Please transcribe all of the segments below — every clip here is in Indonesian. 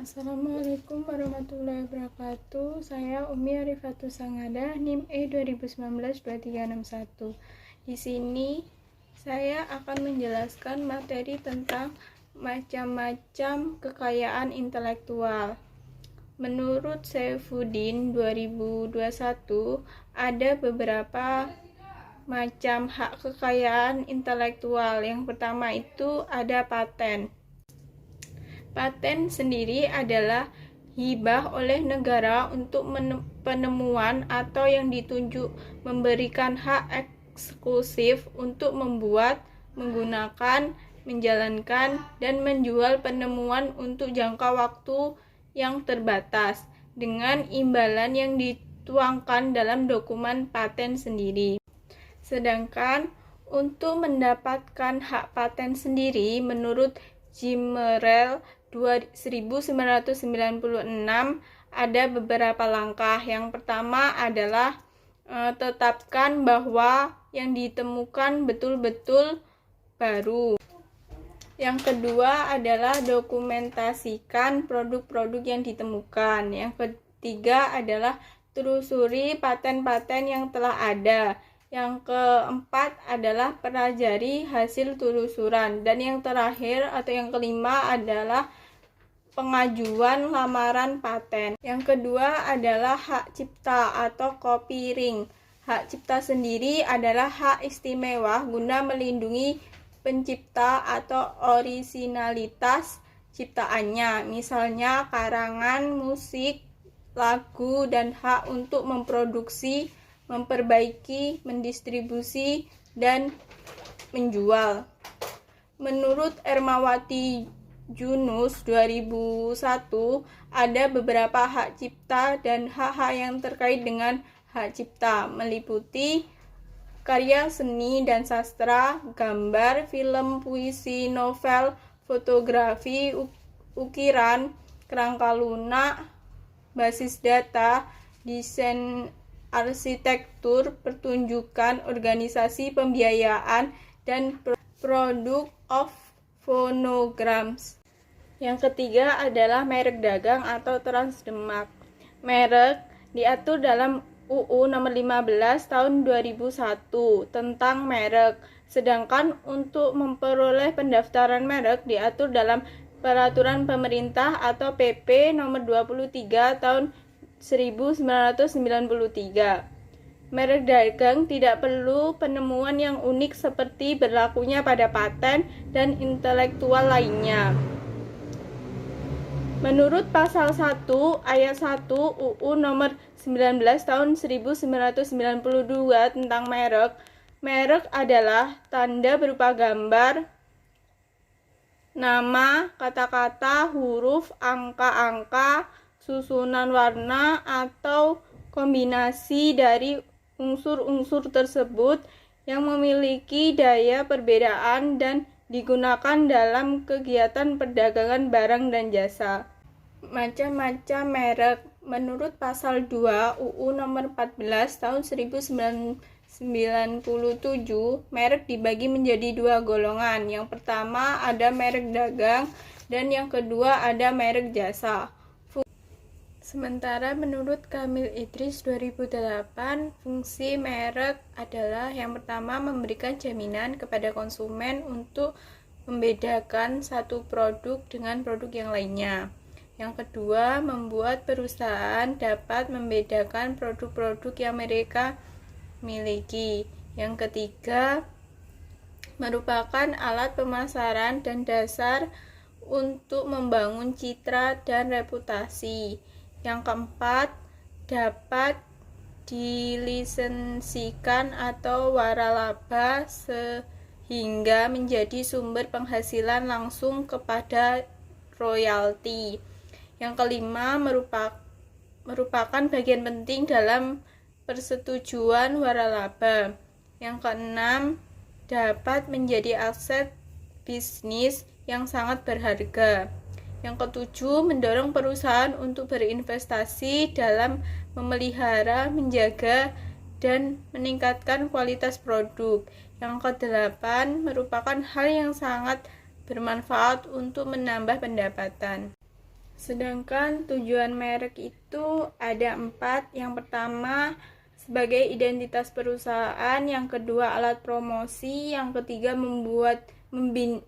Assalamualaikum warahmatullahi wabarakatuh. Saya Umi Arifatus Sangada, NIM E 2019-2361. Di sini saya akan menjelaskan materi tentang macam-macam kekayaan intelektual. Menurut Saifuddin 2021, ada beberapa macam hak kekayaan intelektual. Yang pertama itu ada paten. Paten sendiri adalah hibah oleh negara untuk penemuan atau yang ditunjuk, memberikan hak eksklusif untuk membuat, menggunakan, menjalankan, dan menjual penemuan untuk jangka waktu yang terbatas dengan imbalan yang dituangkan dalam dokumen paten sendiri. Sedangkan untuk mendapatkan hak paten sendiri menurut Jimerel 1996 ada beberapa langkah. Yang pertama adalah tetapkan bahwa yang ditemukan betul-betul baru. Yang kedua adalah dokumentasikan produk-produk yang ditemukan. Yang ketiga adalah telusuri paten-paten yang telah ada. Yang keempat adalah pelajari hasil telusuran. Dan yang terakhir atau yang kelima adalah pengajuan lamaran paten. Yang kedua adalah hak cipta atau copyright. Hak cipta sendiri adalah hak istimewa guna melindungi pencipta atau orisinalitas ciptaannya, misalnya karangan, musik, lagu, dan hak untuk memproduksi, memperbaiki, mendistribusi, dan menjual. Menurut Ermawati Junus 2001, ada beberapa hak cipta dan hak-hak yang terkait dengan hak cipta, meliputi karya seni dan sastra, gambar, film, puisi, novel, fotografi, ukiran, kerangka lunak, basis data, desain arsitektur, pertunjukan, organisasi pembiayaan, dan produk of phonograms. Yang ketiga adalah merek dagang atau transdemak. Merek diatur dalam UU nomor 15 tahun 2001 tentang merek. Sedangkan untuk memperoleh pendaftaran merek diatur dalam Peraturan Pemerintah atau PP nomor 23 tahun 1993. Merek dagang tidak perlu penemuan yang unik seperti berlakunya pada paten dan intelektual lainnya. Menurut pasal 1 ayat 1 UU nomor 19 tahun 1992 tentang merek, merek adalah tanda berupa gambar, nama, kata-kata, huruf, angka-angka, susunan warna, atau kombinasi dari unsur-unsur tersebut yang memiliki daya perbedaan dan digunakan dalam kegiatan perdagangan barang dan jasa. Macam-macam merek. Menurut pasal 2 UU nomor 14 tahun 1997, merek dibagi menjadi dua golongan. Yang pertama ada merek dagang dan yang kedua ada merek jasa. Sementara menurut Kamil Idris 2008, fungsi merek adalah yang pertama memberikan jaminan kepada konsumen untuk membedakan satu produk dengan produk yang lainnya. Yang kedua, membuat perusahaan dapat membedakan produk-produk yang mereka miliki. Yang ketiga, merupakan alat pemasaran dan dasar untuk membangun citra dan reputasi. Yang keempat, dapat dilisensikan atau waralaba sehingga menjadi sumber penghasilan langsung kepada royalti. Yang kelima, merupakan bagian penting dalam persetujuan waralaba. Yang keenam, dapat menjadi aset bisnis yang sangat berharga. Yang ketujuh, mendorong perusahaan untuk berinvestasi dalam memelihara, menjaga, dan meningkatkan kualitas produk. Yang kedelapan, merupakan hal yang sangat bermanfaat untuk menambah pendapatan. Sedangkan tujuan merek itu ada 4. Yang pertama, sebagai identitas perusahaan. Yang kedua, alat promosi. Yang ketiga,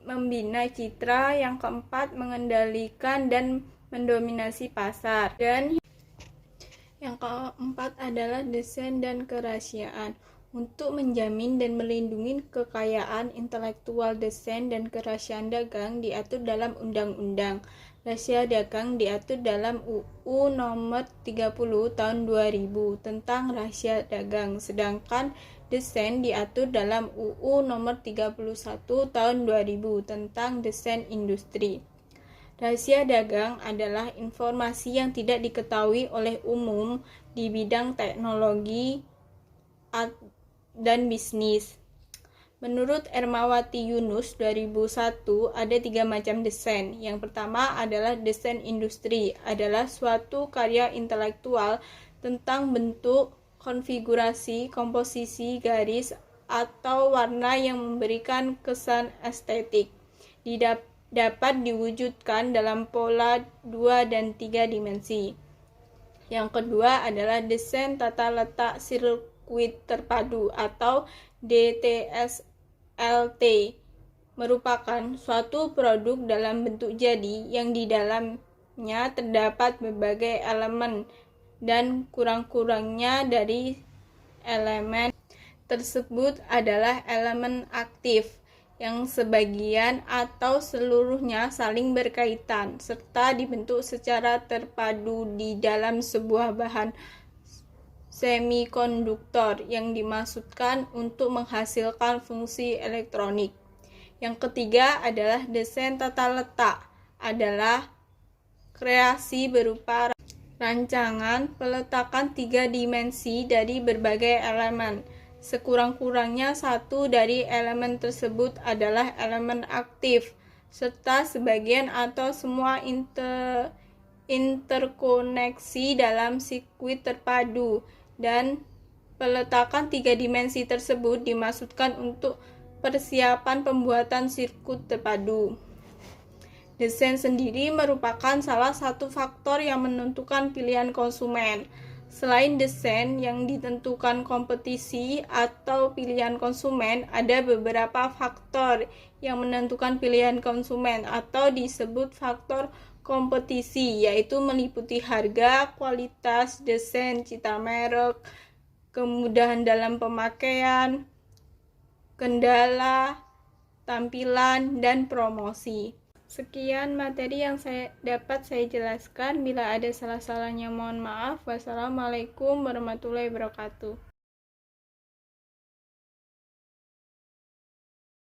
membina citra. Yang keempat, mengendalikan dan mendominasi pasar. Dan yang keempat adalah desain dan kerahasiaan. Untuk menjamin dan melindungi kekayaan intelektual, desain dan kerahasiaan dagang diatur dalam Undang-Undang Rahasia Dagang diatur dalam UU Nomor 30 Tahun 2000 tentang Rahasia Dagang. Sedangkan desain diatur dalam UU Nomor 31 Tahun 2000 tentang Desain Industri. Rahasia dagang adalah informasi yang tidak diketahui oleh umum di bidang teknologi dan bisnis. Menurut Ermawati Yunus 2001, ada 3 macam desain. Yang pertama adalah desain industri, adalah suatu karya intelektual tentang bentuk, konfigurasi, komposisi, garis, atau warna yang memberikan kesan estetik. Dapat diwujudkan dalam pola 2 dan 3 dimensi. Yang kedua adalah desain tata letak sirkuit terpadu atau DTSLT, merupakan suatu produk dalam bentuk jadi yang di dalamnya terdapat berbagai elemen dan kurang-kurangnya dari elemen tersebut adalah elemen aktif yang sebagian atau seluruhnya saling berkaitan serta dibentuk secara terpadu di dalam sebuah bahan semikonduktor yang dimaksudkan untuk menghasilkan fungsi elektronik. Yang ketiga adalah desain tata letak, adalah kreasi berupa rancangan peletakan 3 dimensi dari berbagai elemen. Sekurang-kurangnya satu dari elemen tersebut adalah elemen aktif, serta sebagian atau semua interkoneksi dalam sirkuit terpadu, dan peletakan 3 dimensi tersebut dimaksudkan untuk persiapan pembuatan sirkuit terpadu. Desain sendiri merupakan salah satu faktor yang menentukan pilihan konsumen. Selain desain yang ditentukan kompetisi atau pilihan konsumen, ada beberapa faktor yang menentukan pilihan konsumen atau disebut faktor kompetisi, yaitu meliputi harga, kualitas, desain, citra merek, kemudahan dalam pemakaian, kendala, tampilan, dan promosi. Sekian materi yang dapat saya jelaskan. Bila ada salah-salahnya mohon maaf. Wassalamualaikum warahmatullahi wabarakatuh.